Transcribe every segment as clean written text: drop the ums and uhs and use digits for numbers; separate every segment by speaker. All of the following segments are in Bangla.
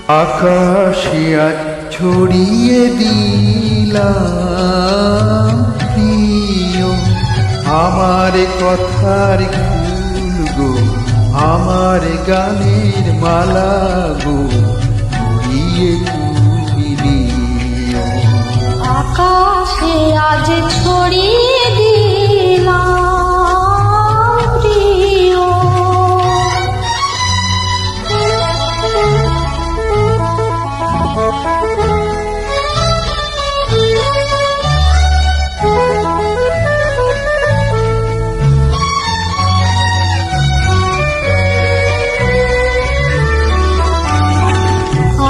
Speaker 1: আকাশে আজ ছড়িয়ে দিলাম প্রিয় আমার কথার ফুল গো, আমার গানের মালা গো, ছড়িয়ে তুমি দিও।
Speaker 2: আকাশে আজ ছড়িয়ে দিলাম প্রিয়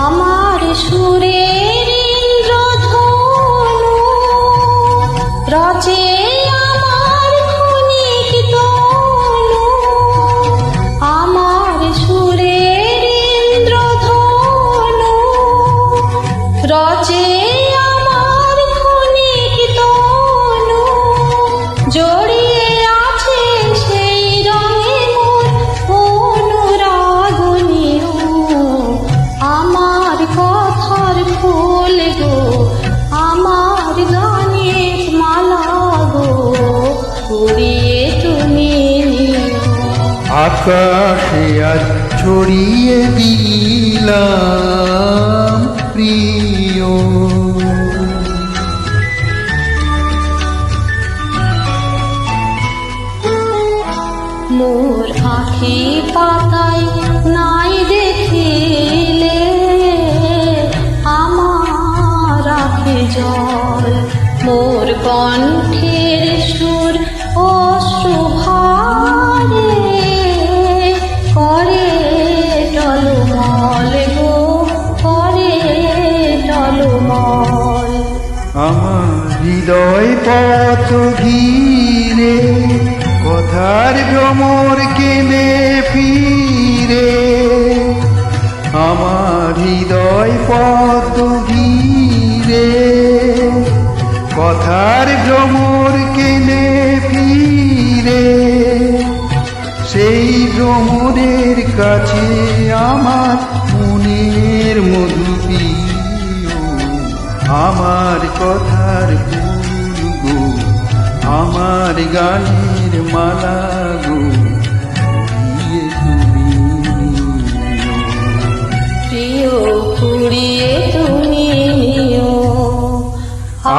Speaker 2: আমার সুরের ইন্দ্রধনু রচে আমার ক্ষণিক তনু, আমার সুরের ইন্দ্রধনু রচে আমার ক্ষণিক তনু, জড়িয়ে আছে সেই রঙে মোর অনুরাগ নিও। আমার কথার ফুল গো, আমার গানের মালা গো, ছড়িয়ে তুমি নিও।
Speaker 1: আকাশে আজ ছড়িয়ে দিলাম প্রিয়।
Speaker 2: মোর আখি পাতায় নাই দেখিলে আমার আখি জল, মোর কণ্ঠের সুর অশ্রুভারে করে টলমল গো, করে টলমল।
Speaker 1: আমার হৃদয় পথ ঘিরে কথার ভ্রমর কেনে ফিরে, আমার হৃদয় পথ ঘিরে কথার ভ্রমর কেনে ফিরে, সেই ভ্রমরের কাছে আমার মনের মধু প্রিয়, আমার কথার ফুল গো, আমার গানের মালা গো, দিয়ে তুমি নিও।
Speaker 2: প্রিয় কুড়িয়ে তুমি নিও।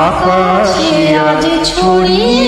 Speaker 2: আকাশে আজ ছড়িয়ে